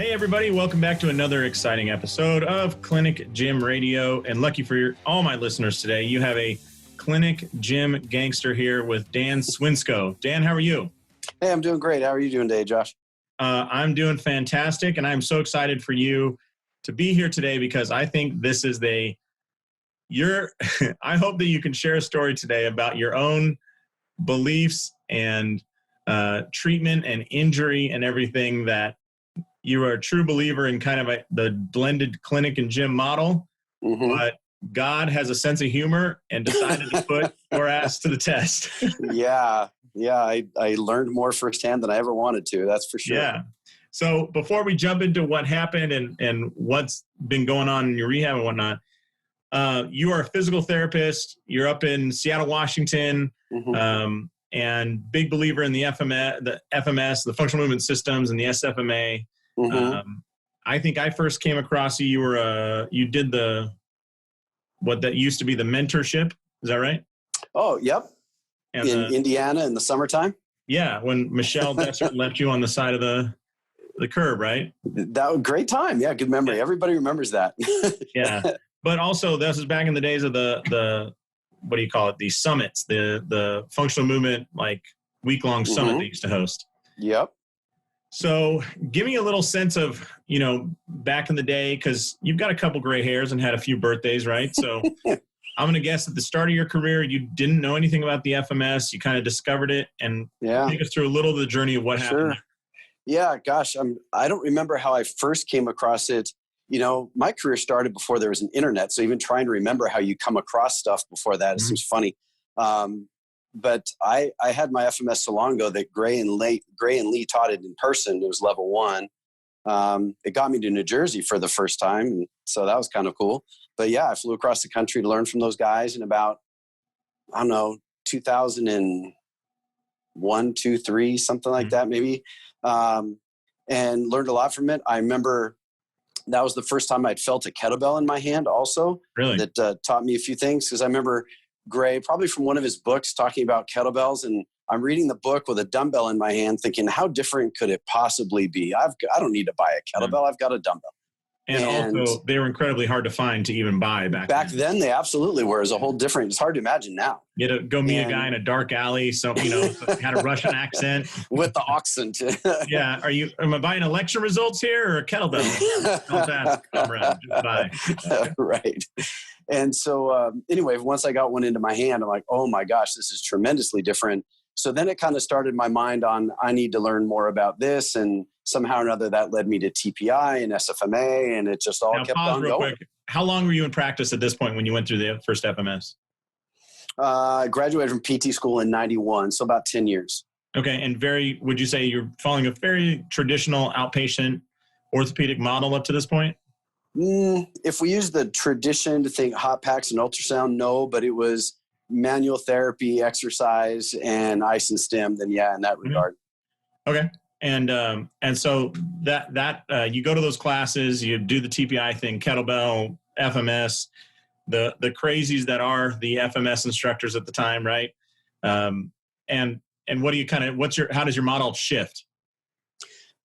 Hey everybody, welcome back to another exciting episode of Clinic Gym Radio. And lucky for all my listeners today, you have a Clinic Gym gangster here with Dan Swinscoe. Dan, how are you? Hey, I'm doing great. How are you doing today, Josh? I'm doing fantastic, and I'm so excited for you to be here today because I think this is I hope that you can share a story today about your own beliefs and treatment and injury and everything, that you are a true believer in kind of the blended clinic and gym model, but God has a sense of humor and decided to put your ass to the test. Yeah. I learned more firsthand than I ever wanted to. That's for sure. Yeah. So before we jump into what happened and what's been going on in your rehab and whatnot, you are a physical therapist. You're up in Seattle, Washington, and big believer in the FMS, the functional movement systems, and the SFMA. I think I first came across you. You did what that used to be the mentorship. Is that right? Oh, yep. And in Indiana in the summertime. Yeah, when Michelle Dessert left you on the side of the curb, right? That was a great time. Yeah, good memory. Everybody remembers that. Yeah, but also this is back in the days of the what do you call it? The summits, the functional movement like week-long summit they used to host. Yep. So give me a little sense of, back in the day, because you've got a couple gray hairs and had a few birthdays, right? So I'm going to guess at the start of your career, you didn't know anything about the FMS. You kind of discovered it, and take us through a little of the journey of what happened. Yeah, gosh, I don't remember how I first came across it. My career started before there was an internet. So even trying to remember how you come across stuff before that, it seems funny. But I had my FMS so long ago that Gray and Lee taught it in person. It was level 1. It got me to New Jersey for the first time. And so that was kind of cool. But yeah, I flew across the country to learn from those guys in about, 2001, 2, 3, something like that maybe. And learned a lot from it. I remember that was the first time I'd felt a kettlebell in my hand also. Really? That taught me a few things, because I remember Gray, probably from one of his books, talking about kettlebells, and I'm reading the book with a dumbbell in my hand thinking, how different could it possibly be? I don't need to buy a kettlebell. I've got a dumbbell. And also, they were incredibly hard to find to even buy back then. They absolutely were. It's a whole different, it's hard to imagine now. You had to go meet a guy in a dark alley, so, had a Russian accent. With the accent. Yeah. Am I buying election results here or a kettlebell? Don't ask, comrade. Just buy. Right. And so anyway, once I got one into my hand, I'm like, oh my gosh, this is tremendously different. So then it kind of started my mind on, I need to learn more about this. And somehow or another that led me to TPI and SFMA, and it just all kept on going. Quick. How long were you in practice at this point when you went through the first FMS? I graduated from PT school in 91, so about 10 years. Okay. And would you say you're following a very traditional outpatient orthopedic model up to this point? If we use the tradition to think hot packs and ultrasound, no, but it was manual therapy, exercise, and ice and stim, then yeah, in that regard. Okay. And so that you go to those classes, you do the TPI thing, kettlebell, FMS, the crazies that are the FMS instructors at the time, right? And what do you how does your model shift?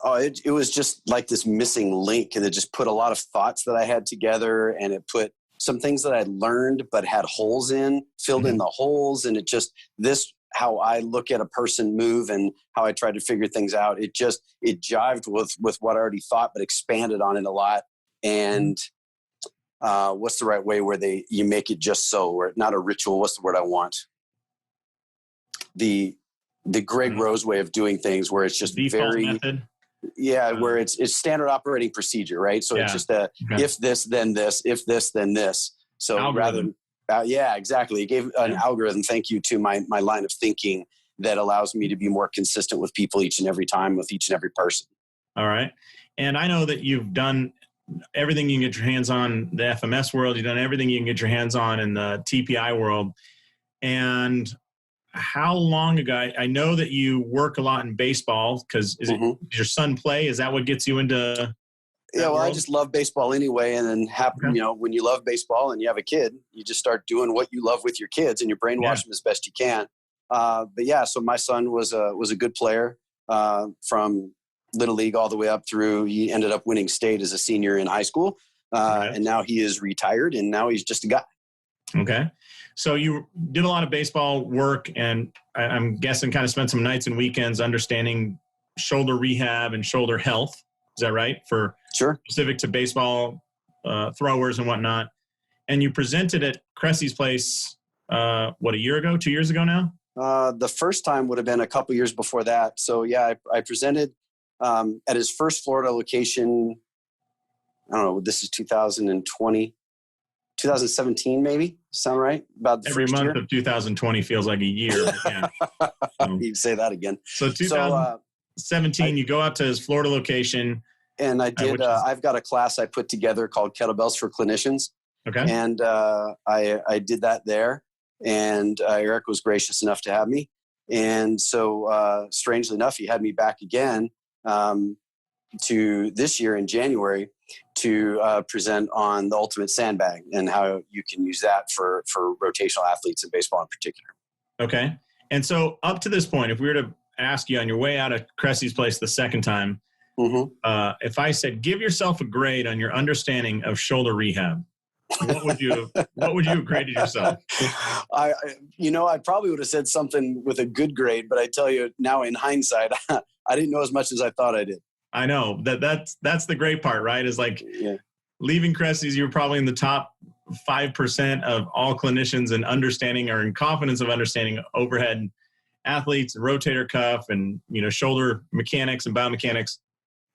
Oh, it was just like this missing link, and it just put a lot of thoughts that I had together, and it put some things that I'd learned but had holes in, filled in the holes, and it just, how I look at a person move and how I try to figure things out, it jived with what I already thought, but expanded on it a lot. And what's the right way where you make it just so, or not a ritual, what's the word I want? The Greg Rose way of doing things, where it's just very method. Yeah, where it's standard operating procedure, right? So it's just if this, then this, if this, then this. So algorithm. Yeah, exactly. It gave an algorithm, thank you, to my line of thinking that allows me to be more consistent with people each and every time, with each and every person. All right. And I know that you've done everything you can get your hands on the FMS world. You've done everything you can get your hands on in the TPI world. And how long ago? I know that you work a lot in baseball because does your son play? Is that what gets you into? Yeah, well, I just love baseball anyway, and then when you love baseball and you have a kid, you just start doing what you love with your kids, and you brainwash them as best you can. But yeah, so my son was a good player from Little League all the way up through, he ended up winning state as a senior in high school. And now he is retired, and now he's just a guy. Okay. So you did a lot of baseball work, and I'm guessing kind of spent some nights and weekends understanding shoulder rehab and shoulder health. Is that right? For Sure. Specific to baseball throwers and whatnot. And you presented at Cressy's place, a year ago, 2 years ago now? The first time would have been a couple years before that. So yeah, I presented at his first Florida location. I don't know, this is 2017 maybe? Sound right? About the Every first month year? of 2020 feels like a year. Yeah. You'd say that again. So 2017, you go out to his Florida location. And I did, I've got a class I put together called Kettlebells for Clinicians. Okay. And I did that there. And Eric was gracious enough to have me. And so strangely enough, he had me back again to this year in January to present on the ultimate sandbag and how you can use that for rotational athletes in baseball in particular. Okay. And so up to this point, if we were to ask you on your way out of Cressy's place the second time, if I said, give yourself a grade on your understanding of shoulder rehab, what would you have graded yourself? I probably would have said something with a good grade, but I tell you now in hindsight, I didn't know as much as I thought I did. I know that's the great part, right? Is like leaving Cressy's, you were probably in the top 5% of all clinicians in understanding or in confidence of understanding overhead athletes and rotator cuff and, shoulder mechanics and biomechanics.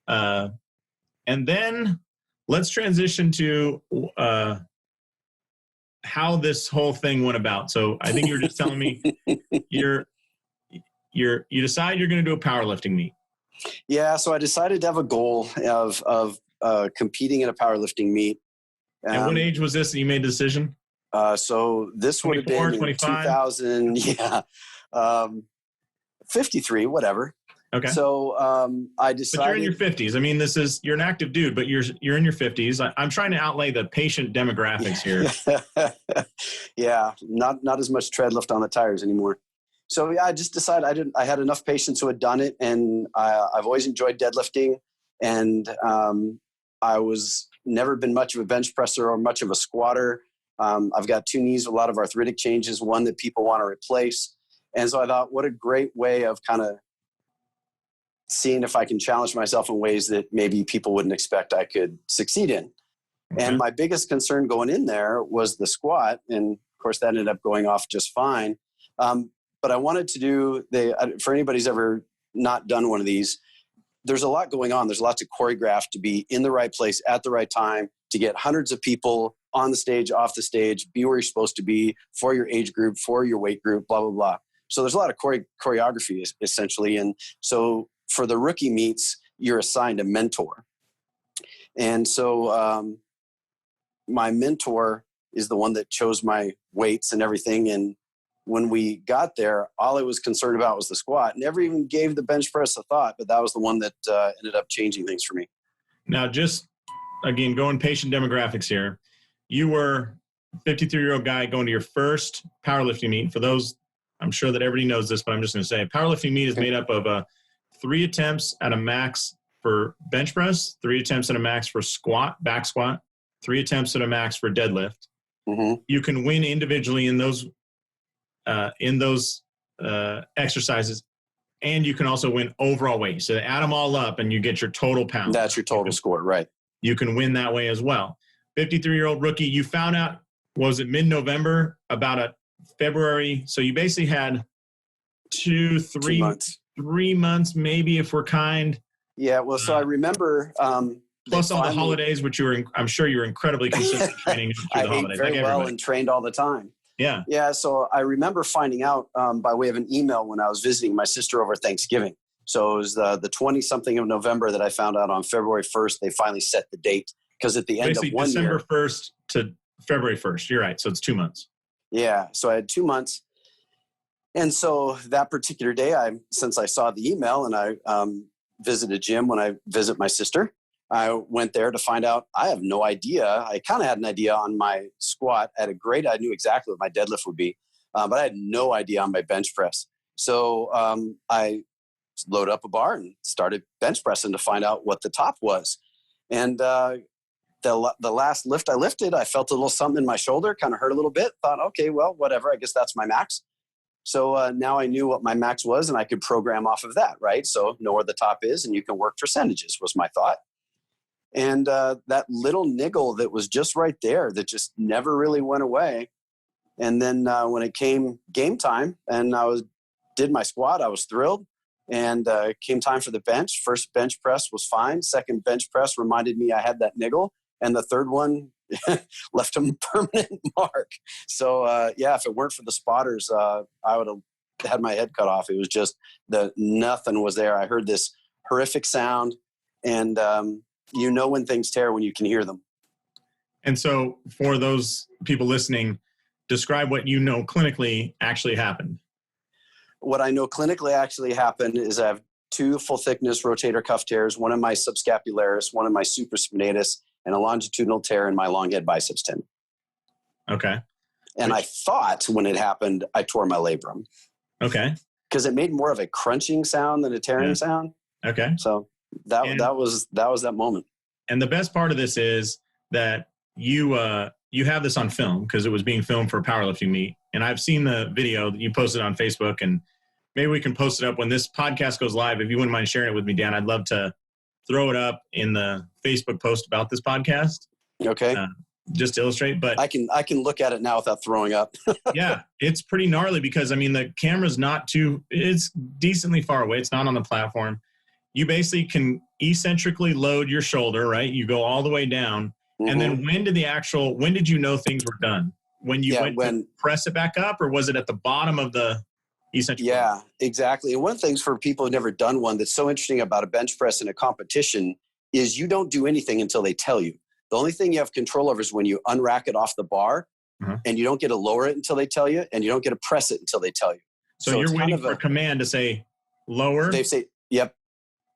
And then let's transition to how this whole thing went about. So I think you were just telling me you decide you're going to do a powerlifting meet. Yeah. So I decided to have a goal of competing in a powerlifting meet. And what age was this that you made the decision? So this would have been 25? 2000. Yeah. 53, whatever. Okay. So I decided. But you're in your 50s. I mean, you're an active dude, but you're in your 50s. I'm trying to outlay the patient demographics here. Yeah, not as much tread left on the tires anymore. So yeah, I just decided I had enough patients who had done it, and I've always enjoyed deadlifting, and I was never been much of a bench presser or much of a squatter. I've got two knees, a lot of arthritic changes, one that people want to replace. And so I thought, what a great way of kind of seeing if I can challenge myself in ways that maybe people wouldn't expect I could succeed in. Okay. And my biggest concern going in there was the squat. And of course that ended up going off just fine. But I wanted to do for anybody who's ever not done one of these, there's a lot going on. There's a lot to choreograph to be in the right place at the right time, to get hundreds of people on the stage, off the stage, be where you're supposed to be for your age group, for your weight group, blah, blah, blah. So there's a lot of choreography essentially. And so for the rookie meets, you're assigned a mentor. And so my mentor is the one that chose my weights and everything. And when we got there, all I was concerned about was the squat. Never even gave the bench press a thought, but that was the one that ended up changing things for me. Now, just again, going patient demographics here, you were a 53-year-old guy going to your first powerlifting meet. For those, I'm sure that everybody knows this, but I'm just going to say, a powerlifting meet is made up of 3 attempts at a max for bench press, 3 attempts at a max for back squat, 3 attempts at a max for deadlift. Mm-hmm. You can win individually in those exercises, and you can also win overall weight. So add them all up and you get your total pound. That's your total score, right? You can win that way as well. 53-year-old rookie, you found out, was it mid-November, about a February? So you basically had 3 months, maybe, if we're kind. Yeah, well, so I remember plus all the holidays, which I'm sure you were incredibly consistent training through the holidays. I ate very well and trained all the time. Yeah. Yeah. So I remember finding out by way of an email when I was visiting my sister over Thanksgiving. So it was the 20-something of November that I found out on February 1st, they finally set the date, because at the end of one December year. 1st to February 1st. You're right. So it's 2 months. Yeah. So I had 2 months. And so that particular day, since I saw the email and I visited a gym when I visit my sister, I went there to find out. I have no idea. I kind of had an idea on my squat. I knew exactly what my deadlift would be, but I had no idea on my bench press. So I load up a bar and started bench pressing to find out what the top was. And the last lift I lifted, I felt a little something in my shoulder, kind of hurt a little bit. Thought, okay, well, whatever. I guess that's my max. So now I knew what my max was, and I could program off of that, right? So know where the top is, and you can work percentages was my thought. And that little niggle that was just right there that just never really went away. And then when it came game time and did my squat, I was thrilled. And came time for the bench. First bench press was fine. Second bench press reminded me I had that niggle. And the third one left a permanent mark. So if it weren't for the spotters, I would have had my head cut off. It was just nothing was there. I heard this horrific sound, and when things tear when you can hear them. And so for those people listening, describe what clinically actually happened. What I know clinically actually happened is I have 2 full thickness rotator cuff tears, one in my subscapularis, one in my supraspinatus, and a longitudinal tear in my long head biceps tendon. Okay. And I thought when it happened, I tore my labrum. Okay. Because it made more of a crunching sound than a tearing sound. Okay. So that was that moment. And the best part of this is that you have this on film because it was being filmed for a powerlifting meet. And I've seen the video that you posted on Facebook, and maybe we can post it up when this podcast goes live. If you wouldn't mind sharing it with me, Dan, I'd love to throw it up in the Facebook post about this podcast. Okay. Just to illustrate, but I can look at it now without throwing up. Yeah, it's pretty gnarly because the camera's it's decently far away. It's not on the platform. You basically can eccentrically load your shoulder, right? You go all the way down. Mm-hmm. And then when did you know things were done? When you went to press it back up, or was it at the bottom of the eccentric? Yeah, exactly. And one of the things for people who've never done one that's so interesting about a bench press in a competition is you don't do anything until they tell you. The only thing you have control over is when you unrack it off the bar, and you don't get to lower it until they tell you, and you don't get to press it until they tell you. So you're waiting for a command to say lower? They say, yep.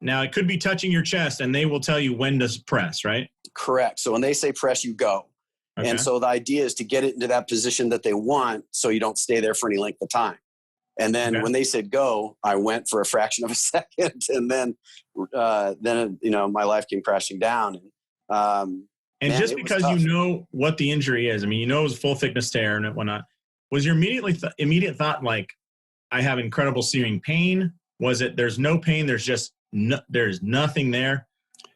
Now, it could be touching your chest, and they will tell you when to press, right? Correct. So when they say press, you go. Okay. And so the idea is to get it into that position that they want so you don't stay there for any length of time. And then when they said go, I went for a fraction of a second, and then my life came crashing down. And just because you know what the injury is, it was full thickness tear and whatnot, was your immediate thought like, I have incredible searing pain? Was it there's no pain, there's nothing there?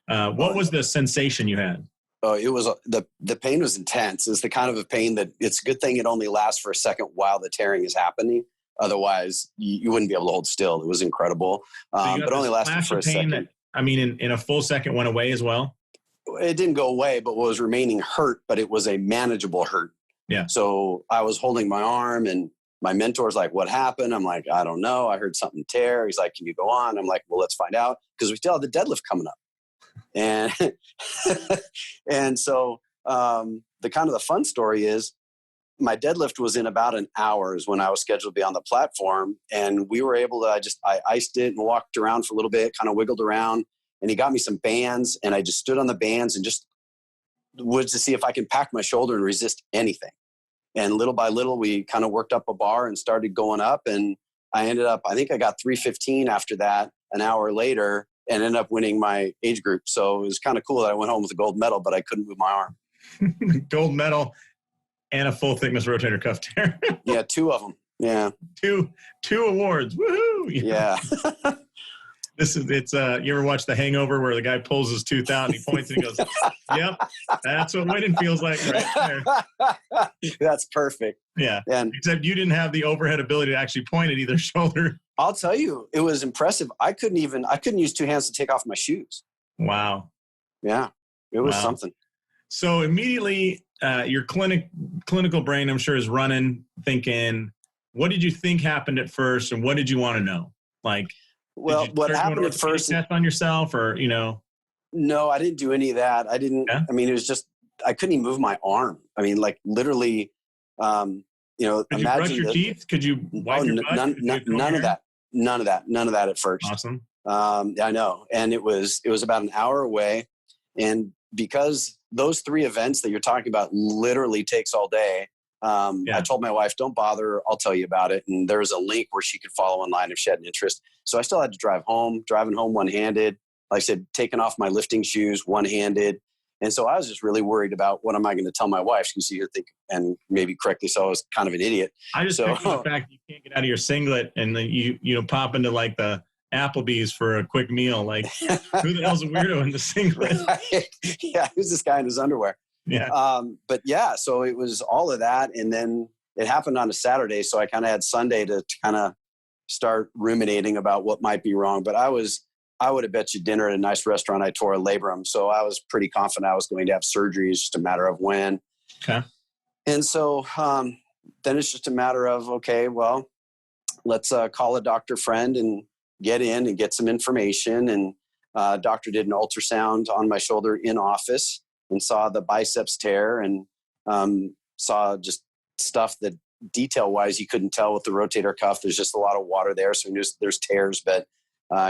What was the sensation you had? Oh, it was the pain was intense. It's the kind of a pain that it's a good thing it only lasts for a second while the tearing is happening. Otherwise, you wouldn't be able to hold still. It was incredible, but only lasted for a second. That, in a full second went away as well? It didn't go away, but what was remaining hurt, but it was a manageable hurt. Yeah. So I was holding my arm, and my mentor's like, what happened? I'm like, I don't know. I heard something tear. He's like, can you go on? I'm like, well, let's find out, because we still have the deadlift coming up. And and so the kind of the fun story is my deadlift was in about an hour is when I was scheduled to be on the platform. And we were able to, I iced it and walked around for a little bit, kind of wiggled around. And he got me some bands, and I just stood on the bands and just was to see if I can pack my shoulder and resist anything. And little by little, we kind of worked up a bar and started going up. And I ended up, I think I got 315 after that, an hour later, and ended up winning my age group. So it was kind of cool that I went home with a gold medal, but I couldn't move my arm. Gold medal and a full thickness rotator cuff tear. Yeah, 2 of them. Yeah. Two awards. Woohoo! Yeah. You ever watch The Hangover where the guy pulls his tooth out and he points and he goes, yep, that's what winning feels like right there. That's perfect. Yeah. Except you didn't have the overhead ability to actually point at either shoulder. I'll tell you, it was impressive. I couldn't use 2 hands to take off my shoes. Wow. Yeah. It was something. So immediately your clinical brain, I'm sure, is running, thinking, what did you think happened at first? And what did you want to know? Like, well, what happened at first, test on yourself, or, No, I didn't do any of that. I didn't, it was just, I couldn't even move my arm. Like literally, Could you brush your teeth? Could you wipe your butt? None of that. None of that at first. Awesome. I know. And it was about an hour away. And because those 3 events that you're talking about literally takes all day, I told my wife, don't bother. I'll tell you about it. And there was a link where she could follow online if she had an interest. So I still had to driving home one-handed. Like I said, taking off my lifting shoes one-handed. And so I was just really worried about what am I going to tell my wife? Because you think, and maybe correctly so, I was kind of an idiot. I just think the fact you can't get out of your singlet and then you pop into like the Applebee's for a quick meal. Like, who the hell's a weirdo in the singlet? Right. Yeah, who's this guy in his underwear? Yeah. But yeah, so it was all of that. And then it happened on a Saturday. So I kind of had Sunday to kind of start ruminating about what might be wrong. But I would have bet you dinner at a nice restaurant. I tore a labrum. So I was pretty confident I was going to have surgery. It's just a matter of when. Okay. And so then it's just a matter of, okay, well, let's call a doctor friend and get in and get some information. And doctor did an ultrasound on my shoulder in office and saw the biceps tear and saw just stuff that detail-wise you couldn't tell with the rotator cuff. There's just a lot of water there. So there's tears, but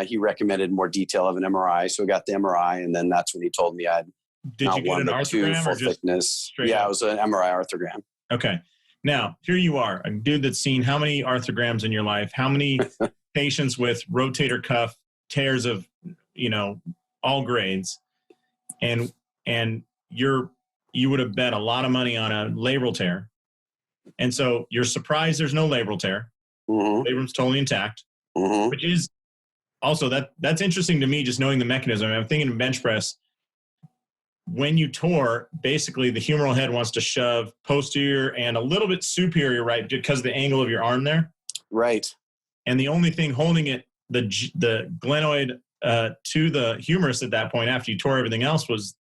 he recommended more detail of an MRI. So we got the MRI, and then that's when he told me I had Did you get an arthrogram full or just thickness. Yeah, it was an MRI arthrogram. Okay. Now, here you are, a dude that's seen how many arthrograms in your life, how many patients with rotator cuff tears of, all grades, and you would have bet a lot of money on a labral tear. And so you're surprised there's no labral tear. Mm-hmm. Labrum's totally intact, mm-hmm. which is also that's interesting to me, just knowing the mechanism. I'm thinking in bench press, when you tore, basically the humeral head wants to shove posterior and a little bit superior, right, because of the angle of your arm there. Right. And the only thing holding it, the glenoid to the humerus at that point, after you tore everything else, was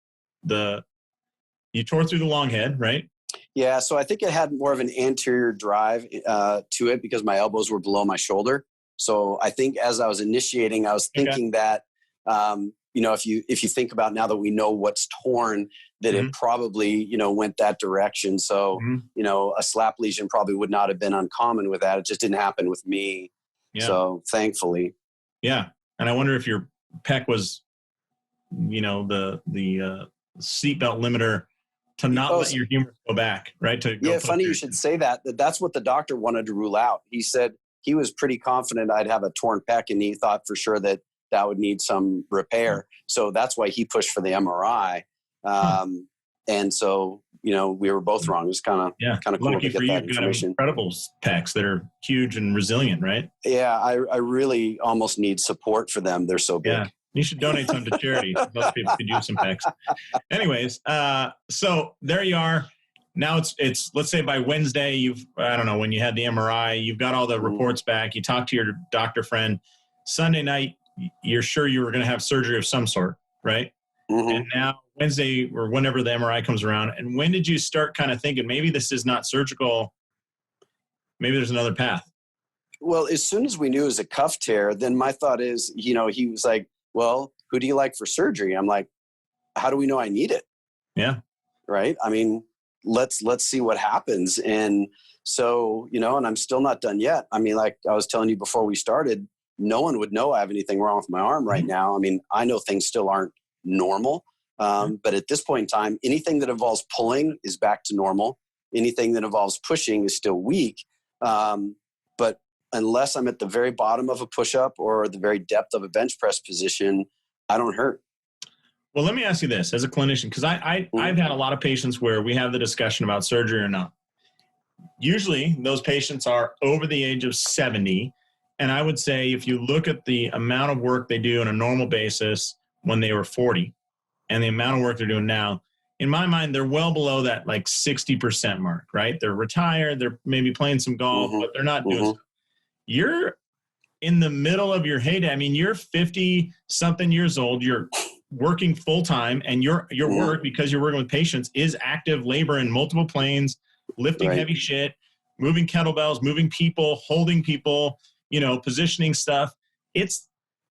you tore through the long head, right? Yeah, so I think it had more of an anterior drive to it because my elbows were below my shoulder. So I think as I was initiating, I was thinking that, if you think about now that we know what's torn, that mm-hmm. it probably, went that direction. So, mm-hmm. A slap lesion probably would not have been uncommon with that. It just didn't happen with me. Yeah. So thankfully. Yeah. And I wonder if your pec was, the seatbelt limiter to not let your humerus go back, right? Funny you should say that. That's what the doctor wanted to rule out. He said he was pretty confident I'd have a torn pec, and he thought for sure that would need some repair. So that's why he pushed for the MRI. And so, we were both wrong. It was kind of cool to get that information. Incredible pecs that are huge and resilient, right? Yeah, I really almost need support for them. They're so big. Yeah. You should donate some to charity. Most people could use some pecs. Anyways, so there you are. Now it's let's say by Wednesday, I don't know, when you had the MRI, you've got all the reports back. You talked to your doctor friend. Sunday night, you're sure you were going to have surgery of some sort, right? Mm-hmm. And now Wednesday or whenever the MRI comes around, and when did you start kind of thinking maybe this is not surgical? Maybe there's another path. Well, as soon as we knew it was a cuff tear, then my thought is, he was like, well, who do you like for surgery? I'm like, how do we know I need it? Yeah. Right. I mean, let's see what happens. And so, and I'm still not done yet. I mean, like I was telling you before we started, no one would know I have anything wrong with my arm right now. I mean, I know things still aren't normal. But at this point in time, anything that involves pulling is back to normal. Anything that involves pushing is still weak. But unless I'm at the very bottom of a push-up or the very depth of a bench press position, I don't hurt. Well, let me ask you this as a clinician, because I've had a lot of patients where we have the discussion about surgery or not. Usually those patients are over the age of 70. And I would say if you look at the amount of work they do on a normal basis when they were 40 and the amount of work they're doing now, in my mind, they're well below that like 60% mark, right? They're retired. They're maybe playing some golf, but they're not doing stuff. You're in the middle of your heyday. I mean, you're 50 something years old. You're working full time, and your work, because you're working with patients, is active labor in multiple planes, lifting heavy shit, moving kettlebells, moving people, holding people, positioning stuff. It's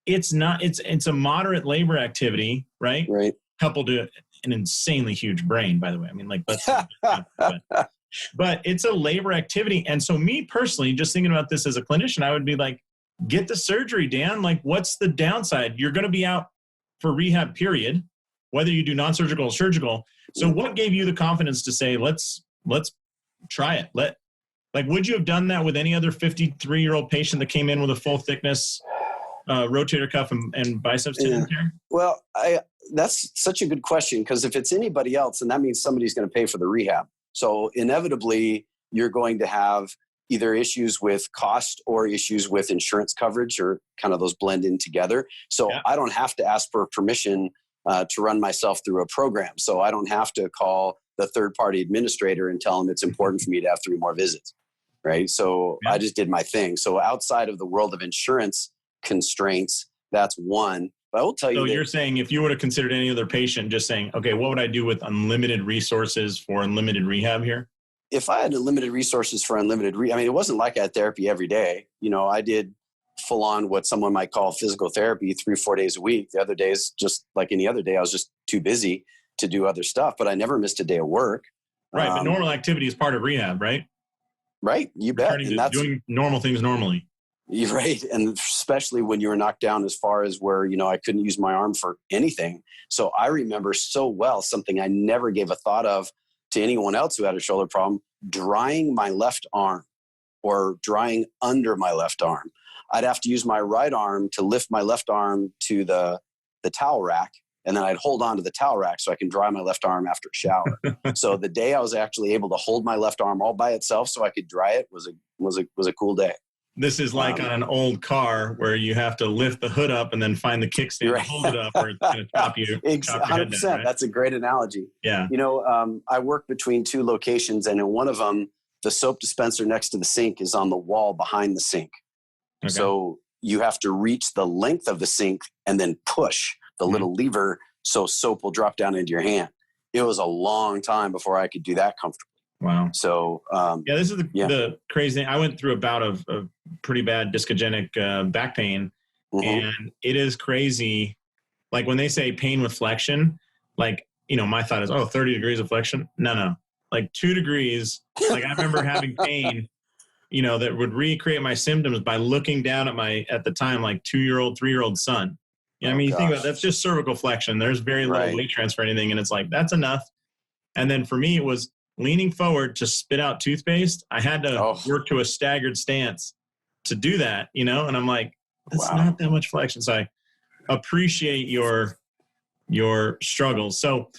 a moderate labor activity, right? Right. Coupled to an insanely huge brain, by the way. I mean, but it's a labor activity. And so me personally, just thinking about this as a clinician, I would be like, get the surgery, Dan. Like, what's the downside? You're going to be out for rehab, period, whether you do non-surgical or surgical. So what gave you the confidence to say, let's try it. Would you have done that with any other 53-year-old patient that came in with a full thickness rotator cuff and biceps tendon tear? Well, that's such a good question, because if it's anybody else, then that means somebody's going to pay for the rehab. So inevitably, you're going to have either issues with cost or issues with insurance coverage, or kind of those blend in together. So I don't have to ask for permission to run myself through a program. So I don't have to call the third-party administrator and tell them it's important for me to have 3 more visits, right? So I just did my thing. So outside of the world of insurance constraints, that's one. But I will tell you. So you're saying if you would have considered any other patient, just saying, okay, what would I do with unlimited resources for unlimited rehab here? If I had unlimited resources for unlimited I mean, it wasn't like I had therapy every day. You know, I did full on what someone might call physical therapy 3-4 days a week. The other days, just like any other day, I was just too busy to do other stuff, but I never missed a day of work. Right. But normal activity is part of rehab, right? Right. You bet. And that's doing normal things normally. You're right. And especially when you were knocked down as far as where, you know, I couldn't use my arm for anything. So I remember so well something I never gave a thought of to anyone else who had a shoulder problem: drying my left arm or drying under my left arm. I'd have to use my right arm to lift my left arm to the towel rack, and then I'd hold on to the towel rack so I can dry my left arm after a shower. So the day I was actually able to hold my left arm all by itself so I could dry it was a cool day. This is like on an old car where you have to lift the hood up and then find the kickstand to hold it up, or it's going to chop you. 100%. Down, right? That's a great analogy. Yeah. You know, I work between 2 locations, and in one of them, the soap dispenser next to the sink is on the wall behind the sink. Okay. So you have to reach the length of the sink and then push the little lever so soap will drop down into your hand. It was a long time before I could do that comfortably. Wow. So, this is the crazy thing. I went through a bout of pretty bad discogenic back pain, and it is crazy. Like when they say pain with flexion, like, you know, my thought is, 30 degrees of flexion. No, like 2 degrees. Like I remember having pain, you know, that would recreate my symptoms by looking down at the time, like 2-year-old, 3-year-old son. You know, I mean, you think about that's just cervical flexion. There's very little weight transfer or anything. And it's like, that's enough. And then for me, it was leaning forward to spit out toothpaste. I had to work to a staggered stance to do that, you know? And I'm like, that's not that much flexion. So I appreciate your struggles. So,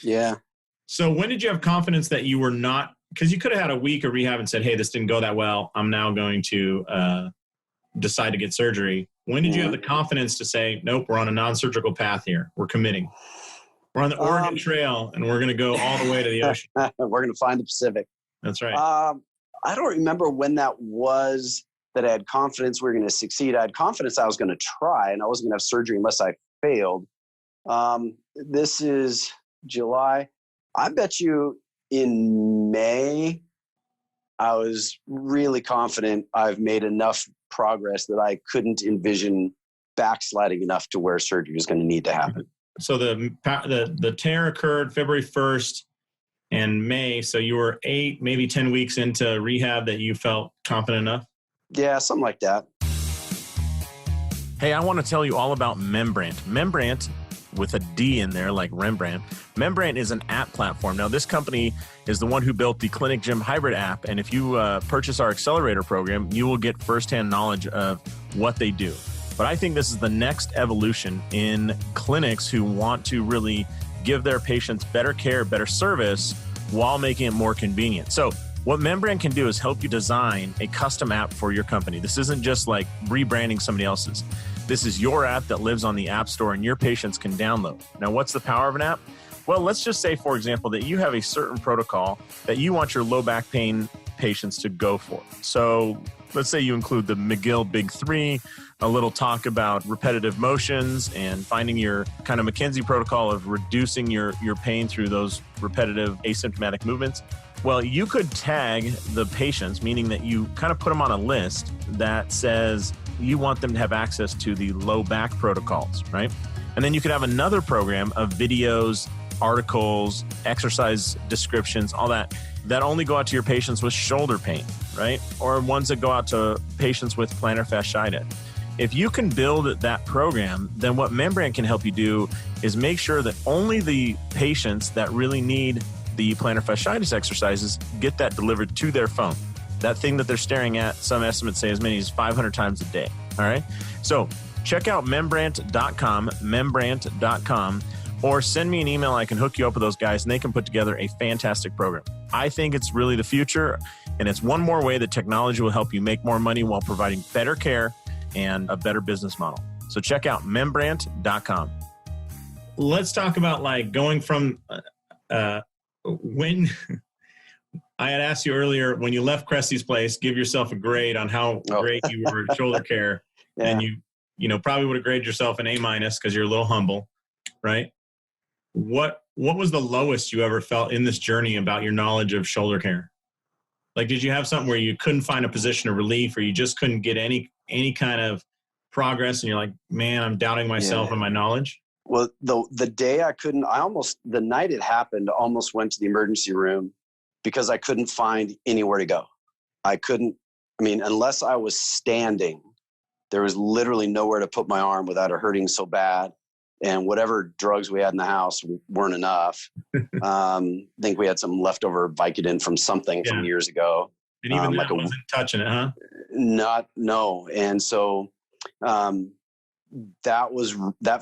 So when did you have confidence that you were not, because you could have had a week of rehab and said, hey, this didn't go that well. I'm now going to decide to get surgery. When did you have the confidence to say, nope, we're on a non-surgical path here. We're committing. We're on the Oregon Trail, and we're going to go all the way to the ocean. We're going to find the Pacific. That's right. I don't remember when that was that I had confidence we were going to succeed. I had confidence I was going to try, and I wasn't going to have surgery unless I failed. This is July. I bet you in May, I was really confident I've made enough progress that I couldn't envision backsliding enough to where surgery was going to need to happen. So the tear occurred February 1st and May. So you were 8, maybe 10 weeks into rehab that you felt confident enough? Yeah, something like that. Hey, I want to tell you all about Membrant. Membrant, with a D in there like Rembrandt. Membrant is an app platform. Now, this company is the one who built the Clinic Gym Hybrid app. And if you purchase our accelerator program, you will get firsthand knowledge of what they do. But I think this is the next evolution in clinics who want to really give their patients better care, better service, while making it more convenient. So what Membrane can do is help you design a custom app for your company. This isn't just like rebranding somebody else's. This is your app that lives on the App Store and your patients can download. Now, what's the power of an app? Well, let's just say, for example, that you have a certain protocol that you want your low back pain patients to go for. So let's say you include the McGill Big 3, a little talk about repetitive motions and finding your kind of McKenzie protocol of reducing your pain through those repetitive asymptomatic movements. Well, you could tag the patients, meaning that you kind of put them on a list that says you want them to have access to the low back protocols, right? And then you could have another program of videos, articles, exercise descriptions, all that only go out to your patients with shoulder pain, right? Or ones that go out to patients with plantar fasciitis. If you can build that program, then what Membrane can help you do is make sure that only the patients that really need the plantar fasciitis exercises, get that delivered to their phone. That thing that they're staring at, some estimates say as many as 500 times a day. All right. So check out membrant.com, or send me an email. I can hook you up with those guys and they can put together a fantastic program. I think it's really the future, and it's one more way that technology will help you make more money while providing better care and a better business model. So check out membrant.com. Let's talk about like going from when I had asked you earlier, when you left Kresge's place, give yourself a grade on how great you were at shoulder care. Yeah. And you know, probably would have graded yourself an A- because you're a little humble, right? What was the lowest you ever felt in this journey about your knowledge of shoulder care? Like, did you have something where you couldn't find a position of relief, or you just couldn't get any kind of progress, and you're like, man, I'm doubting myself and my knowledge? Well, the day the night it happened, almost went to the emergency room because I couldn't find anywhere to go. Unless I was standing, there was literally nowhere to put my arm without it hurting so bad. And whatever drugs we had in the house weren't enough. I think we had some leftover Vicodin from something from years ago. And even that wasn't touching it, huh? No. And so that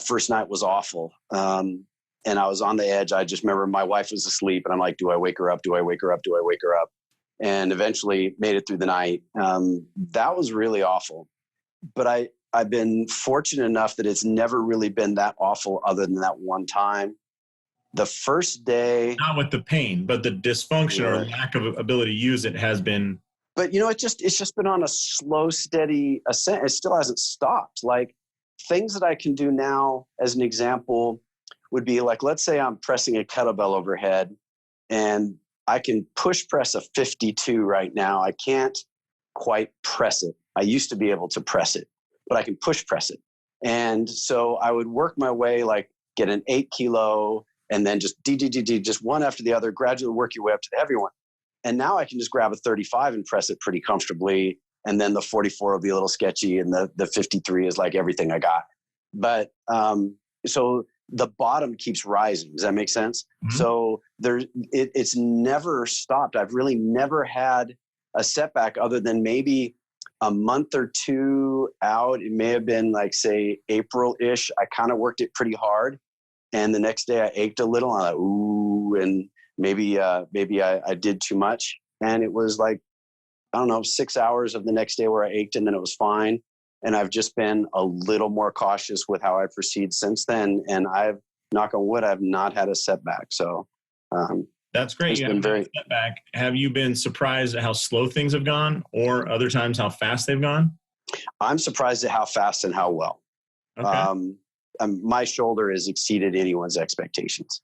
first night was awful. And I was on the edge. I just remember my wife was asleep and I'm like, do I wake her up? Do I wake her up? Do I wake her up? And eventually made it through the night. That was really awful. But I've been fortunate enough that it's never really been that awful other than that one time. The first day. Not with the pain, but the dysfunction or lack of ability to use it has been. But, it's just been on a slow, steady ascent. It still hasn't stopped. Like, things that I can do now, as an example, would be like, let's say I'm pressing a kettlebell overhead and I can push press a 52 right now. I can't quite press it. I used to be able to press it, but I can push press it. And so I would work my way, like get an 8 kilo and then just just one after the other, gradually work your way up to the heavy one. And now I can just grab a 35 and press it pretty comfortably. And then the 44 will be a little sketchy. And the 53 is like everything I got. But so the bottom keeps rising. Does that make sense? Mm-hmm. So it's never stopped. I've really never had a setback other than maybe a month or two out. It may have been like, say, April-ish. I kind of worked it pretty hard. And the next day I ached a little. I'm like, ooh, and maybe I did too much. And it was like, I don't know, 6 hours of the next day where I ached and then it was fine. And I've just been a little more cautious with how I proceed since then. And I've, knock on wood, I've not had a setback. So that's great. You haven't had a setback. Have you been surprised at how slow things have gone, or other times how fast they've gone? I'm surprised at how fast and how well. Okay. My shoulder has exceeded anyone's expectations.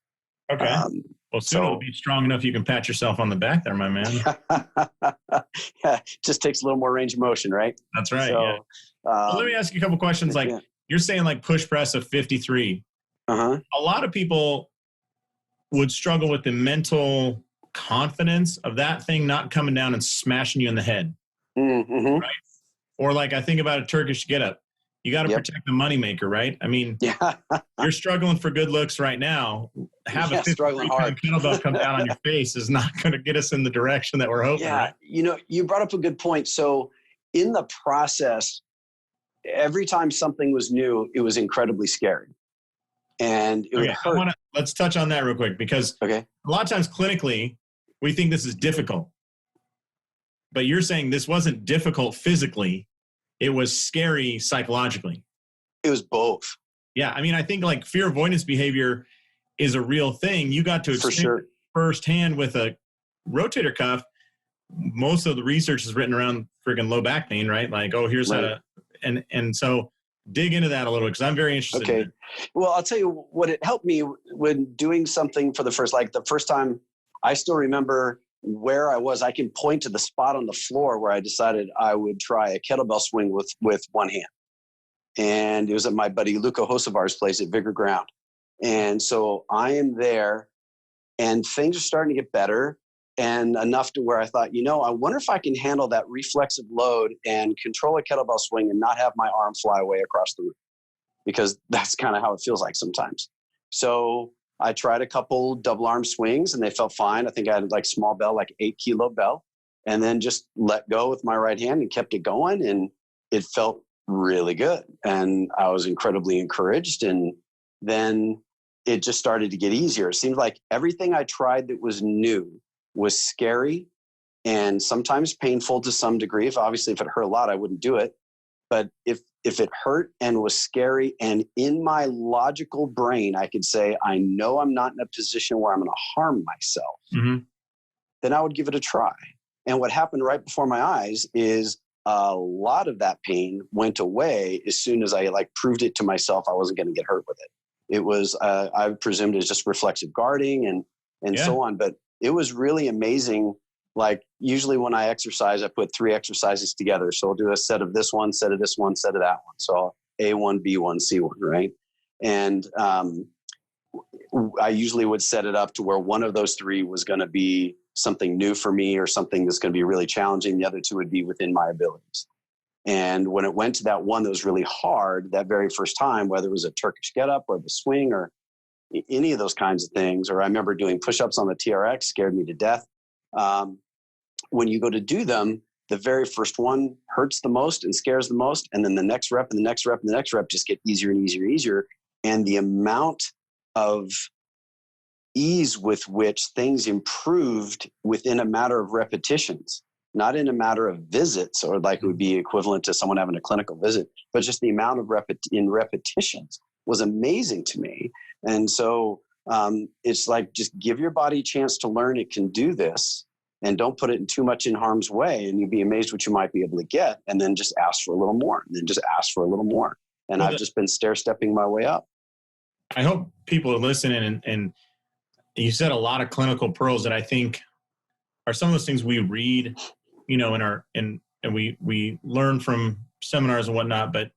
Okay. Well, soon it'll be strong enough you can pat yourself on the back there, my man. Yeah, just takes a little more range of motion, right? That's right. So, well, let me ask you a couple questions. Like, you're saying like push press of 53. Uh-huh. A lot of people would struggle with the mental confidence of that thing not coming down and smashing you in the head. Mm-hmm. Right? Or like, I think about a Turkish get-up. You got to protect the moneymaker, right? I mean, you're struggling for good looks right now. Have a 53-pound kettlebell come down on your face is not going to get us in the direction that we're hoping. Yeah, right? You brought up a good point. So in the process, every time something was new, it was incredibly scary. And it would hurt. Let's touch on that real quick, because a lot of times clinically, we think this is difficult. But you're saying this wasn't difficult physically. It was scary psychologically. It was both. Yeah. I mean, I think like fear avoidance behavior is a real thing. You got to experience firsthand with a rotator cuff. Most of the research is written around freaking low back pain, right? Like, oh, here's and so dig into that a little, because I'm very interested. Okay. Well, I'll tell you what it helped me when doing something for the first time. I still remember where I was. I can point to the spot on the floor where I decided I would try a kettlebell swing with one hand. And it was at my buddy Luca Hosevar's place at Vigor Ground. And so I am there and things are starting to get better, and enough to where I thought, I wonder if I can handle that reflexive load and control a kettlebell swing and not have my arm fly away across the room, because that's kind of how it feels like sometimes. So I tried a couple double arm swings and they felt fine. I think I had like small bell, like 8 kilo bell, and then just let go with my right hand and kept it going. And it felt really good. And I was incredibly encouraged. And then it just started to get easier. It seemed like everything I tried that was new was scary and sometimes painful to some degree. If it hurt a lot, I wouldn't do it. But if it hurt and was scary, and in my logical brain, I could say, I know I'm not in a position where I'm going to harm myself, then I would give it a try. And what happened right before my eyes is a lot of that pain went away as soon as I like proved it to myself I wasn't going to get hurt with it. It was, I presumed it was just reflexive guarding and so on. But it was really amazing. Like usually when I exercise, I put 3 exercises together. So I'll do a set of this one, set of this one, set of that one. So A1, B1, C1, right? And I usually would set it up to where one of those 3 was going to be something new for me or something that's going to be really challenging. The other 2 would be within my abilities. And when it went to that one that was really hard, that very first time, whether it was a Turkish get-up or the swing or any of those kinds of things, or I remember doing push-ups on the TRX, scared me to death. When you go to do them, the very first one hurts the most and scares the most. And then the next rep and the next rep and the next rep just get easier and easier and easier. And the amount of ease with which things improved within a matter of repetitions, not in a matter of visits, or like it would be equivalent to someone having a clinical visit, but just the amount of repetitions was amazing to me. And so it's like, just give your body a chance to learn it can do this, and don't put it in too much in harm's way, and you'd be amazed what you might be able to get. And then just ask for a little more, and then just ask for a little more. And I've just been stair-stepping my way up. I hope people are listening, and you said a lot of clinical pearls that I think are some of those things we read, and we learn from seminars and whatnot, but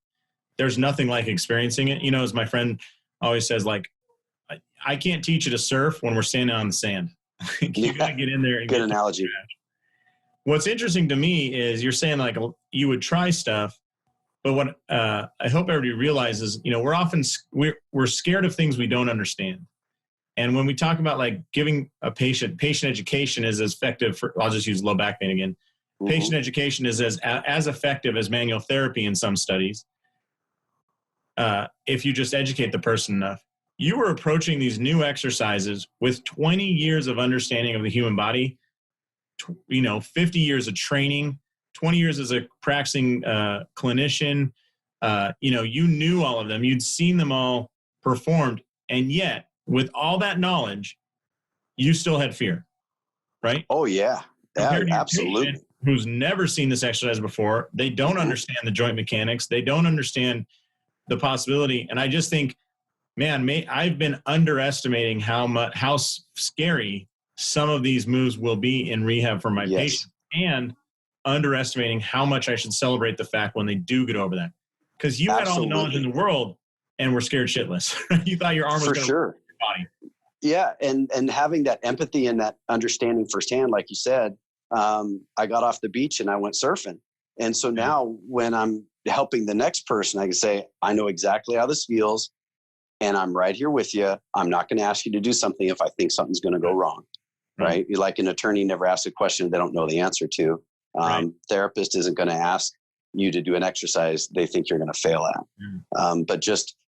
there's nothing like experiencing it. As my friend always says, like, I can't teach you to surf when we're standing on the sand. You got to get in there. And good analogy. What's interesting to me is you're saying like you would try stuff, but what I hope everybody realizes, we're scared of things we don't understand. And when we talk about like giving a patient education is as effective for, I'll just use low back pain again. Mm-hmm. Patient education is as effective as manual therapy in some studies. If you just educate the person enough. You were approaching these new exercises with 20 years of understanding of the human body, 50 years of training, 20 years as a practicing clinician. You knew all of them. You'd seen them all performed. And yet, with all that knowledge, you still had fear, right? Oh, yeah. Absolutely. Who's never seen this exercise before. They don't understand the joint mechanics. They don't understand the possibility. And I just think, man, I've been underestimating how scary some of these moves will be in rehab for my patients, and underestimating how much I should celebrate the fact when they do get over that. Because you had all the knowledge in the world and were scared shitless. You thought your arm was going to break your body. Yeah, and having that empathy and that understanding firsthand, like you said, I got off the beach and I went surfing. And so now when I'm helping the next person, I can say, I know exactly how this feels. And I'm right here with you. I'm not going to ask you to do something if I think something's going to go wrong, right? You're like an attorney never asks a question they don't know the answer to. Therapist isn't going to ask you to do an exercise they think you're going to fail at.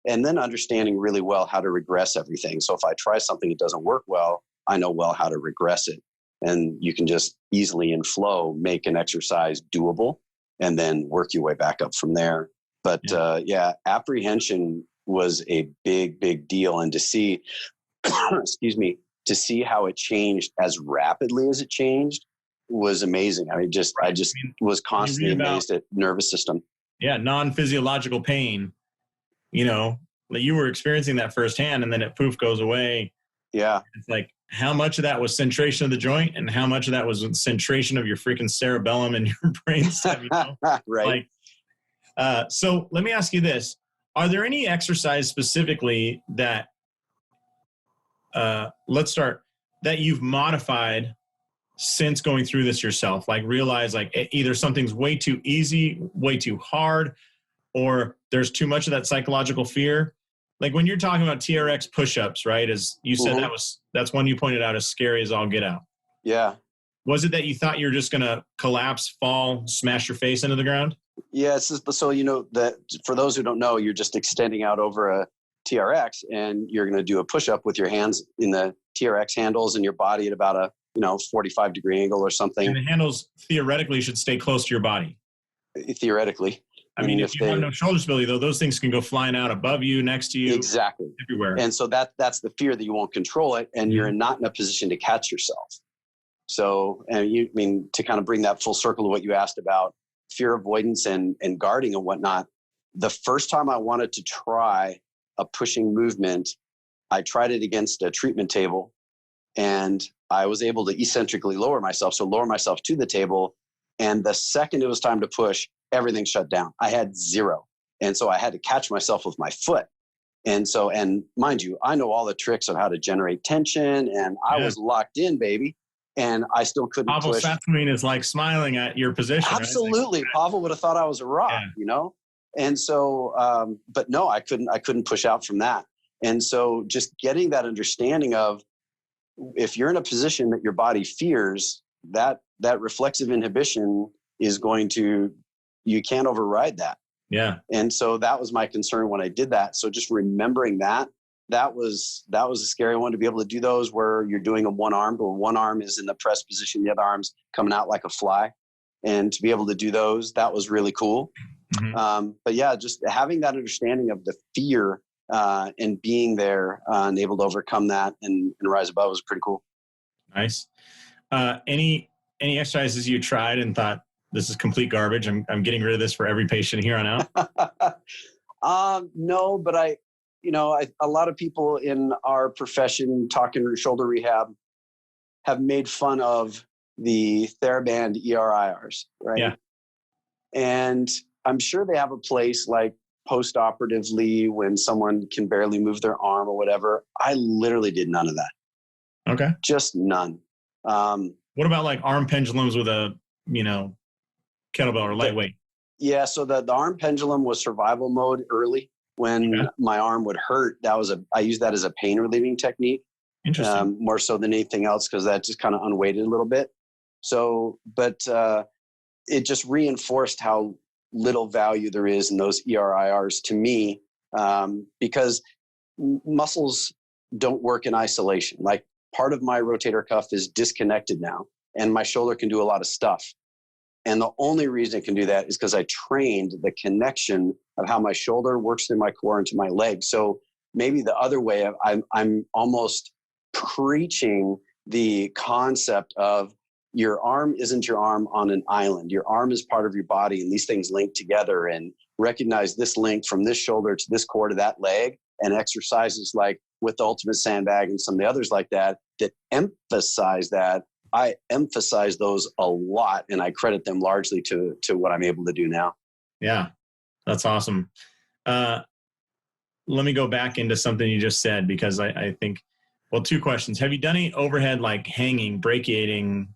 And then understanding really well how to regress everything. So if I try something that doesn't work well, I know well how to regress it. And you can just easily in flow make an exercise doable and then work your way back up from there. But apprehension was a big, big deal. And to see, to see how it changed as rapidly as it changed was amazing. I just was constantly amazed at nervous system. Yeah. Non-physiological pain, you were experiencing that firsthand, and then it poof goes away. Yeah. It's like, how much of that was centration of the joint and how much of that was centration of your freaking cerebellum and your brain stuff, Right. So let me ask you this. Are there any exercise specifically that, that you've modified since going through this yourself? Like realize like either something's way too easy, way too hard, or there's too much of that psychological fear, Like when you're talking about TRX push-ups, right? As you said, that's one you pointed out as scary as all get out. Yeah. Was it that you thought you were just going to collapse, fall, smash your face into the ground? Yeah. So, that for those who don't know, you're just extending out over a TRX and you're going to do a push-up with your hands in the TRX handles and your body at about a, 45-degree angle or something. And the handles theoretically should stay close to your body. Theoretically. I mean, if you have no shoulder stability, though, those things can go flying out above you, next to you. Exactly. Everywhere. And so that's the fear that you won't control it and you're not in a position to catch yourself. So, to kind of bring that full circle to what you asked about fear avoidance and guarding and whatnot, the first time I wanted to try a pushing movement, I tried it against a treatment table and I was able to eccentrically lower myself to the table. And the second it was time to push, everything shut down. I had zero. And so I had to catch myself with my foot. And so, and mind you, I know all the tricks of how to generate tension and I was locked in, baby. And I still couldn't Pavel push. Satterlee is like smiling at your position. Absolutely. Right? Pavel would have thought I was a rock, And so, but no, I couldn't push out from that. And so just getting that understanding of if you're in a position that your body fears, that reflexive inhibition is you can't override that. Yeah. And so that was my concern when I did that. So just remembering that was a scary one to be able to do those where you're doing a one arm, where one arm is in the press position, the other arm's coming out like a fly. And to be able to do those, that was really cool. Mm-hmm. But yeah, just having that understanding of the fear and being there and able to overcome that and rise above was pretty cool. Nice. Any exercises you tried and thought, this is complete garbage, I'm getting rid of this for every patient here on out? No, but a lot of people in our profession talking shoulder rehab have made fun of the TheraBand ERIRs, right? Yeah. And I'm sure they have a place like post-operatively when someone can barely move their arm or whatever. I literally did none of that. Okay. Just none. What about like arm pendulums with a, kettlebell or lightweight? Yeah. So the arm pendulum was survival mode early. When my arm would hurt, I used that as a pain relieving technique. Interesting. More so than anything else, because that just kind of unweighted a little bit. So, but it just reinforced how little value there is in those ERIRs to me, because muscles don't work in isolation. Like part of my rotator cuff is disconnected now, and my shoulder can do a lot of stuff. And the only reason it can do that is because I trained the connection of how my shoulder works through my core into my leg. So maybe the other way, I'm almost preaching the concept of your arm isn't your arm on an island. Your arm is part of your body, and these things link together, and recognize this link from this shoulder to this core to that leg, and exercises like with the Ultimate Sandbag and some of the others like that emphasize that. I emphasize those a lot, and I credit them largely to what I'm able to do now. Yeah, that's awesome. Let me go back into something you just said, because I think, well, two questions. Have you done any overhead, like hanging, brachiating,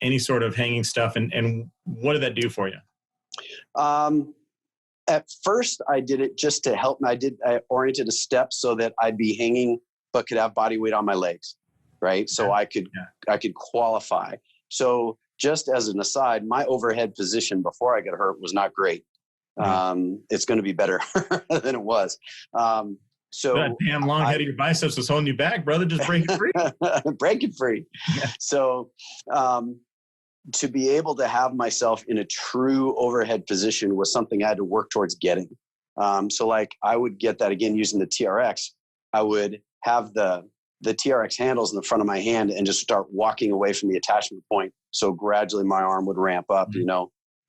any sort of hanging stuff? And what did that do for you? At first I did it just to help me. I oriented a step so that I'd be hanging, but could have body weight on my legs. Right. So I could qualify. So just as an aside, my overhead position before I got hurt was not great. It's going to be better than it was. So that damn long head of your biceps was holding you back, brother. Just break it free. Break it free. Yeah. So to be able to have myself in a true overhead position was something I had to work towards getting. So like I would get that again using the TRX. I would have the TRX handles in the front of my hand and just start walking away from the attachment point. So gradually my arm would ramp up,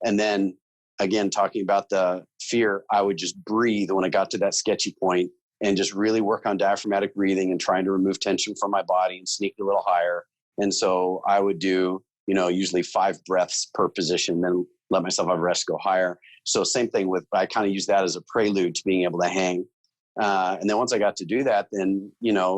and then again, talking about the fear, I would just breathe when I got to that sketchy point and just really work on diaphragmatic breathing and trying to remove tension from my body and sneak a little higher. And so I would do, usually 5 breaths per position, then let myself have a rest, go higher. So same thing I kind of use that as a prelude to being able to hang. And then once I got to do that, then,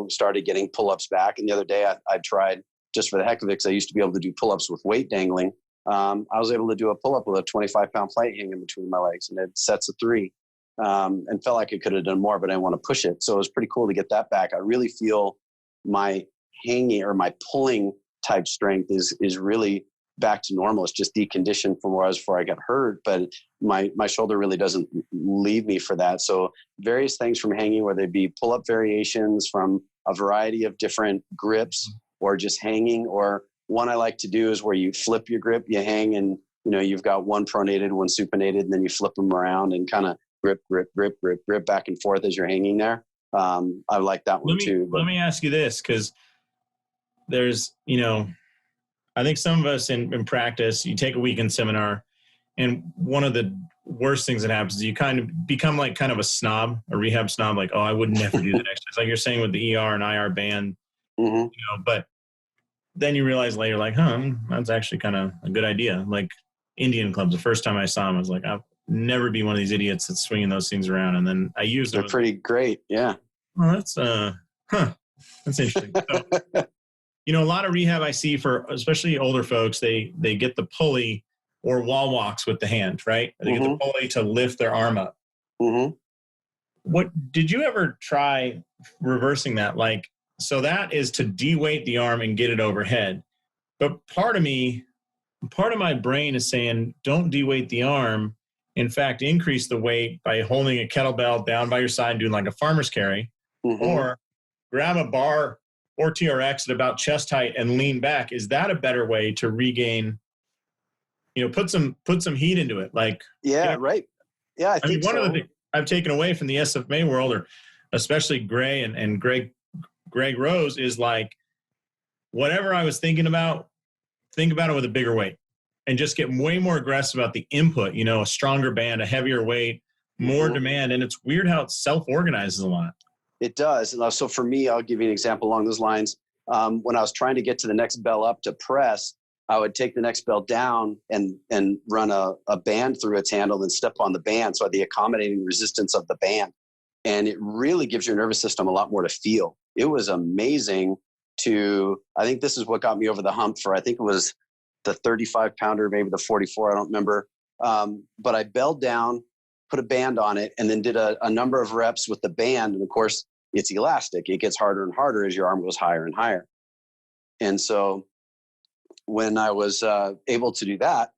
started getting pull-ups back. And the other day I tried, just for the heck of it, because I used to be able to do pull-ups with weight dangling. I was able to do a pull-up with a 25-pound plate hanging between my legs, and it sets of 3. and felt like I could have done more, but I didn't want to push it. So it was pretty cool to get that back. I really feel my hanging or my pulling type strength is really back to normal. It's just deconditioned from where I was before I got hurt, but my shoulder really doesn't leave me for that. So various things from hanging, whether it be pull-up variations from a variety of different grips or just hanging, or one I like to do is where you flip your grip, you hang, and you've got one pronated, one supinated, and then you flip them around and kind of grip back and forth as you're hanging there. I like that one too. Let me ask you this, because there's, I think some of us in practice, you take a weekend seminar, and one of the worst things that happens is you kind of become like kind of a snob, a rehab snob, like, oh, I would never do that exercise. Like you're saying with the ER and IR band, but then you realize later, like, that's actually kind of a good idea. Like Indian clubs, the first time I saw them, I was like, I'll never be one of these idiots that's swinging those things around. And then I used them. They're pretty great. Yeah. Well, that's interesting. So, a lot of rehab I see for especially older folks, they get the pulley or wall walks with the hand, right? They get the pulley to lift their arm up. What did you ever try reversing that? Like, so that is to de-weight the arm and get it overhead. But part of my brain is saying, don't de-weight the arm. In fact, increase the weight by holding a kettlebell down by your side, doing like a farmer's carry, or grab a bar or TRX at about chest height and lean back. Is that a better way to regain, put some heat into it? Like, right. Yeah, I think one of the things I've taken away from the SFMA world, or especially Gray and Greg Rose, is like, whatever I was thinking about, think about it with a bigger weight and just get way more aggressive about the input, a stronger band, a heavier weight, more demand. And it's weird how it self-organizes a lot. It does. And so for me, I'll give you an example along those lines. When I was trying to get to the next bell up to press, I would take the next bell down and run a band through its handle and step on the band. So the accommodating resistance of the band. And it really gives your nervous system a lot more to feel. It was amazing I think this is what got me over the hump for, I think it was the 35 pounder, maybe the 44, I don't remember. But I belled down, put a band on it, and then did a number of reps with the band. And of course, it's elastic. It gets harder and harder as your arm goes higher and higher. And so when I was able to do that,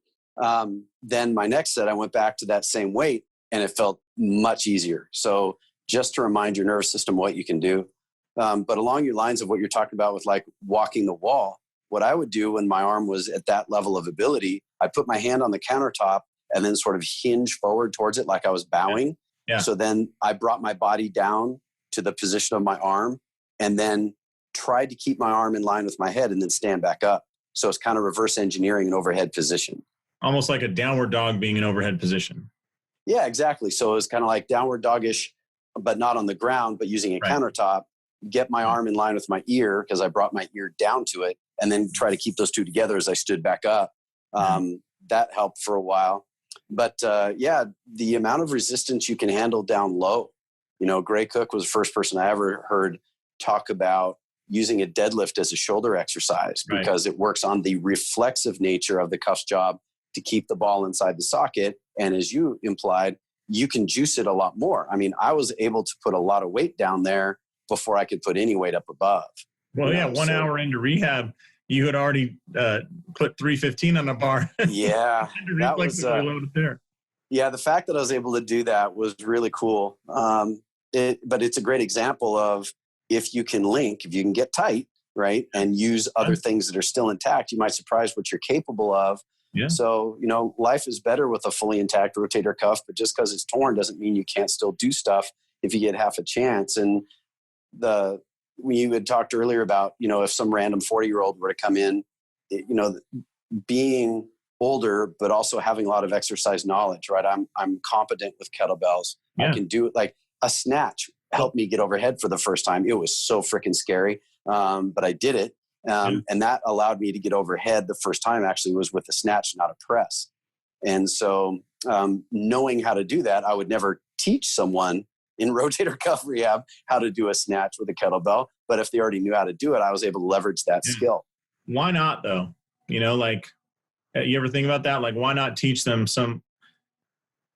then my next set, I went back to that same weight and it felt much easier. So just to remind your nervous system what you can do. But along your lines of what you're talking about with like walking the wall, what I would do when my arm was at that level of ability, I put my hand on the countertop and then sort of hinge forward towards it like I was bowing. Yeah. So then I brought my body down to the position of my arm and then tried to keep my arm in line with my head and then stand back up. So it's kind of reverse engineering an overhead position. Almost like a downward dog being an overhead position. Yeah, exactly. So it was kind of like downward doggish, but not on the ground, but using a countertop, get my arm in line with my ear because I brought my ear down to it, and then try to keep those two together as I stood back up. That helped for a while. But the amount of resistance you can handle down low. Gray Cook was the first person I ever heard talk about using a deadlift as a shoulder exercise because it works on the reflexive nature of the cuff job to keep the ball inside the socket. And as you implied, you can juice it a lot more. I mean, I was able to put a lot of weight down there before I could put any weight up above. Well, one hour into rehab, you had already put 315 on the bar. Yeah, that was there. Yeah, the fact that I was able to do that was really cool. But it's a great example of if you can link, if you can get tight, right, and use other things that are still intact, you might surprise what you're capable of. Yeah. So, life is better with a fully intact rotator cuff, but just because it's torn doesn't mean you can't still do stuff if you get half a chance. And when you had talked earlier about, if some random 40-year-old were to come in, being older, but also having a lot of exercise knowledge, right? I'm competent with kettlebells. Yeah. I can do it. Like a snatch helped me get overhead for the first time. It was so freaking scary. But I did it. And that allowed me to get overhead the first time actually was with a snatch, not a press. And so knowing how to do that, I would never teach someone in rotator cuff rehab how to do a snatch with a kettlebell. But if they already knew how to do it, I was able to leverage that skill. Why not though? You ever think about that? Like, why not teach them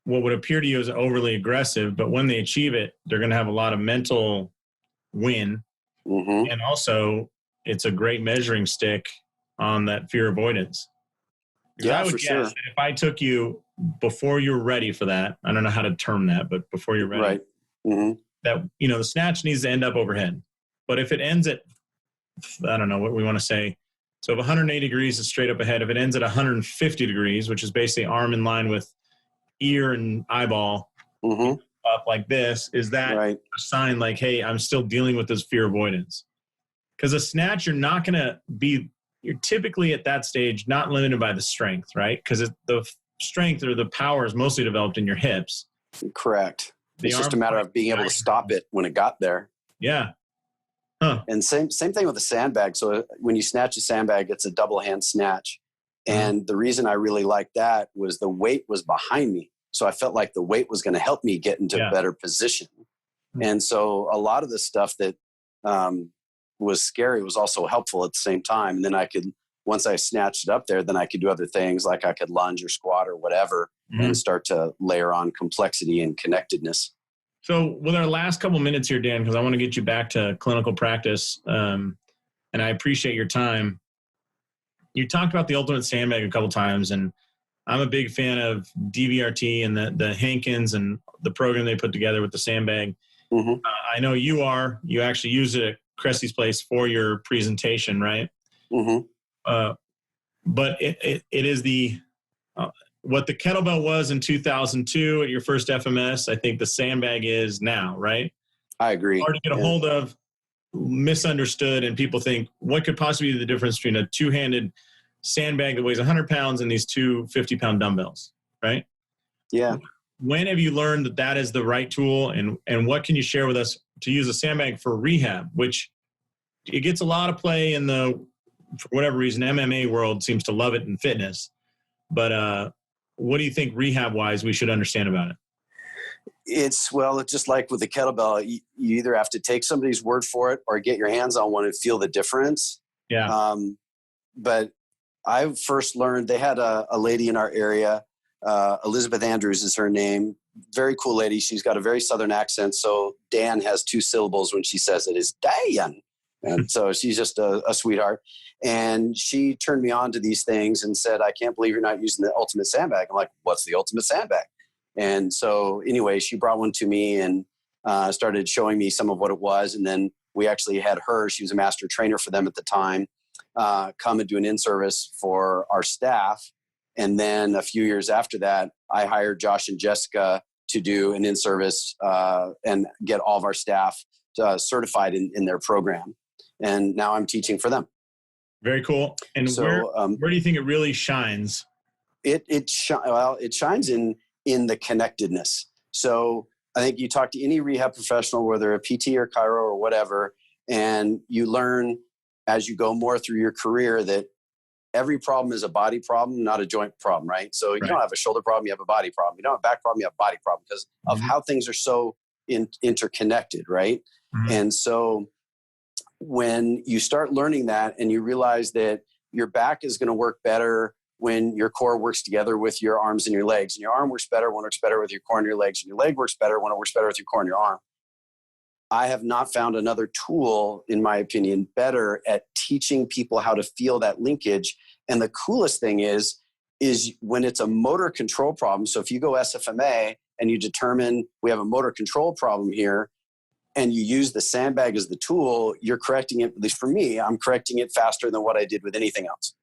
what would appear to you as overly aggressive, but when they achieve it, they're going to have a lot of mental win. Mm-hmm. And also it's a great measuring stick on that fear avoidance. Because Yeah, I would for guess sure. that if I took you before you're ready for that, I don't know how to term that, but before you're ready, Right. Mm-hmm. that, the snatch needs to end up overhead. But if it ends at, I don't know what we want to say. So if 180 degrees is straight up ahead, if it ends at 150 degrees, which is basically arm in line with ear and eyeball Mm-hmm. up like this, is that Right. a sign like, hey, I'm still dealing with this fear avoidance? Because a snatch, you're typically at that stage not limited by the strength, right? Because the strength or the power is mostly developed in your hips. Correct. It's just a matter of being able to stop it when it got there. Yeah. Huh. And same thing with the sandbag. So when you snatch a sandbag, it's a double hand snatch. And the reason I really liked that was the weight was behind me. So I felt like the weight was going to help me get into a better position. And so a lot of the stuff that was scary was also helpful at the same time. And then once I snatched it up there, then I could do other things like I could lunge or squat or whatever and start to layer on complexity and connectedness. So with our last couple minutes here, Dan, because I want to get you back to clinical practice, and I appreciate your time. You talked about the ultimate sandbag a couple times, and I'm a big fan of DVRT and the Hankins and the program they put together with the sandbag. Mm-hmm. I know you actually use it at Cressy's place for your presentation, right? Mm-hmm. But it is what the kettlebell was in 2002 at your first FMS, I think the sandbag is now, right? I agree. Hard to get a hold of, misunderstood, and people think, what could possibly be the difference between a two-handed sandbag that weighs 100 pounds and these two 50-pound dumbbells, right? Yeah. When have you learned that is the right tool, and what can you share with us to use a sandbag for rehab, which it gets a lot of play in for whatever reason, MMA world seems to love it in fitness. But what do you think rehab-wise we should understand about it? It's just like with the kettlebell. You either have to take somebody's word for it or get your hands on one and feel the difference. Yeah. But I first learned, they had a lady in our area, Elizabeth Andrews is her name. Very cool lady. She's got a very Southern accent. So Dan has 2 syllables when she says it. It's Dan. And so she's just a sweetheart. And she turned me on to these things and said, I can't believe you're not using the ultimate sandbag. I'm like, what's the ultimate sandbag? And so anyway, she brought one to me and started showing me some of what it was. And then we actually had her, she was a master trainer for them at the time, come and do an in-service for our staff. And then a few years after that, I hired Josh and Jessica to do an in-service and get all of our staff certified in their program. And now I'm teaching for them. Very cool. And so, where do you think it really shines? It shines in the connectedness. So I think you talk to any rehab professional, whether a PT or chiro or whatever, and you learn as you go more through your career that every problem is a body problem, not a joint problem, right? So you don't have a shoulder problem, you have a body problem. You don't have a back problem, you have a body problem because of how things are so interconnected, right? Mm-hmm. And so when you start learning that and you realize that your back is going to work better when your core works together with your arms and your legs, and your arm works better when it works better with your core and your legs, and your leg works better when it works better with your core and your arm. I have not found another tool, in my opinion, better at teaching people how to feel that linkage. And the coolest thing is when it's a motor control problem. So if you go SFMA and you determine we have a motor control problem here, and you use the sandbag as the tool, you're correcting it, at least for me, I'm correcting it faster than what I did with anything else.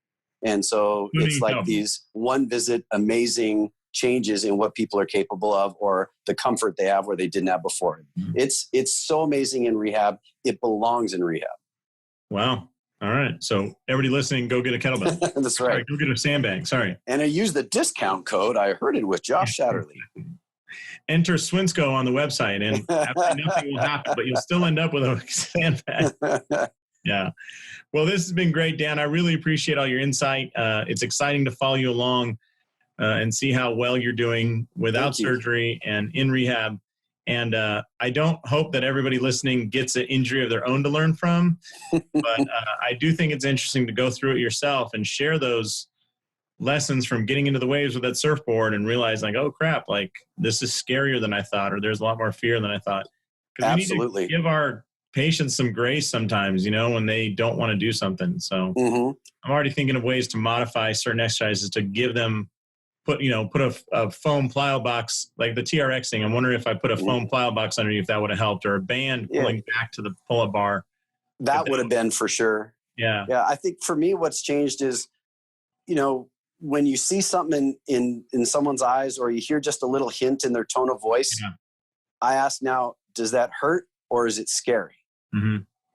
And so it's like these one visit amazing changes in what people are capable of or the comfort they have where they didn't have before. Mm-hmm. It's so amazing in rehab. It belongs in rehab. Wow. All right. So everybody listening, go get a kettlebell. That's right. Sorry, go get a sandbag. Sorry. And I use the discount code. I heard it with Josh Satterlee. Enter Swinscoe on the website and nothing will happen, but you'll still end up with a sandbag. Yeah. Well, this has been great, Dan. I really appreciate all your insight. It's exciting to follow you along and see how well you're doing without surgery and in rehab. And I don't hope that everybody listening gets an injury of their own to learn from, but I do think it's interesting to go through it yourself and share those lessons from getting into the waves with that surfboard and realize like, oh crap, like this is scarier than I thought, or there's a lot more fear than I thought. Because we need to give our patients some grace sometimes, when they don't want to do something. So I'm already thinking of ways to modify certain exercises to give them, put a foam plyo box, like the TRX thing. I'm wondering if I put a foam plyo box underneath, if that would have helped, or a band pulling back to the pull-up bar. That would have been for sure. Yeah. Yeah. I think for me, what's changed is, when you see something in someone's eyes, or you hear just a little hint in their tone of voice, I ask now, does that hurt or is it scary?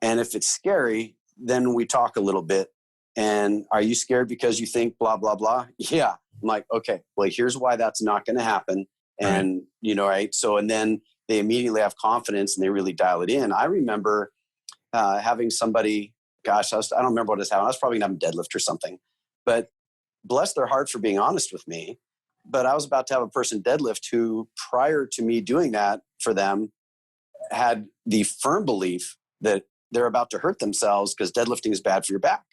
And if it's scary, then we talk a little bit. And are you scared because you think blah, blah, blah? Yeah. I'm like, okay, well, here's why that's not going to happen. And, right. So, and then they immediately have confidence and they really dial it in. I remember having somebody, I don't remember what was happening. I was probably going to have a deadlift or something, but bless their heart for being honest with me. But I was about to have a person deadlift who, prior to me doing that for them, had the firm belief that they're about to hurt themselves because deadlifting is bad for your back.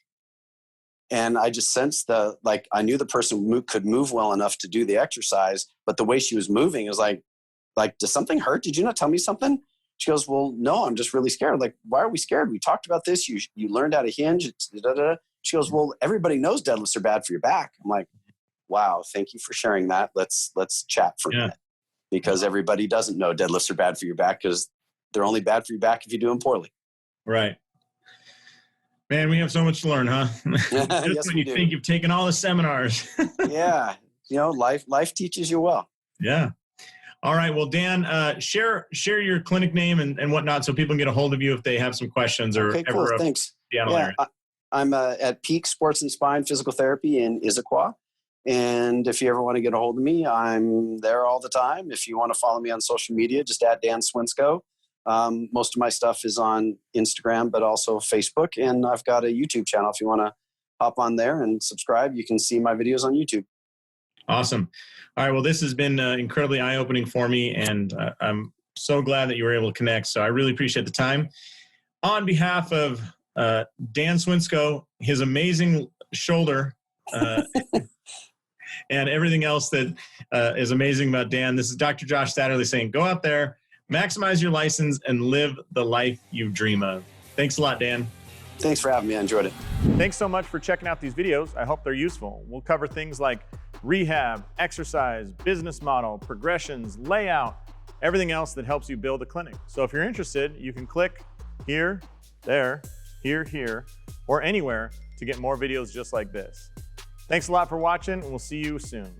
And I just sensed I knew the person could move well enough to do the exercise, but the way she was moving is like, does something hurt? Did you not tell me something? She goes, well, no, I'm just really scared. Like, why are we scared? We talked about this. You learned how to hinge. She goes, well, everybody knows deadlifts are bad for your back. I'm like, wow, thank you for sharing that. Let's chat for a minute, because everybody doesn't know deadlifts are bad for your back, because they're only bad for your back if you do them poorly. Right. Man, we have so much to learn, huh? Just yes, when you think you've taken all the seminars. Yeah. Life teaches you well. Yeah. All right. Well, Dan, share your clinic name and whatnot so people can get a hold of you if they have some questions or cool. Thanks. I'm at Peak Sports and Spine Physical Therapy in Issaquah. And if you ever want to get a hold of me, I'm there all the time. If you want to follow me on social media, just at Dan Swinscoe. Most of my stuff is on Instagram, but also Facebook. And I've got a YouTube channel. If you want to hop on there and subscribe, you can see my videos on YouTube. Awesome. All right. Well, this has been incredibly eye-opening for me, and I'm so glad that you were able to connect. So I really appreciate the time. On behalf of Dan Swinscoe, his amazing shoulder, and everything else that is amazing about Dan, this is Dr. Josh Satterlee saying, go out there, maximize your license, and live the life you dream of. Thanks a lot, Dan. Thanks for having me. I enjoyed it. Thanks so much for checking out these videos. I hope they're useful. We'll cover things like rehab, exercise, business model, progressions, layout, everything else that helps you build a clinic. So if you're interested, you can click here, there, here, or anywhere to get more videos just like this. Thanks a lot for watching, and we'll see you soon.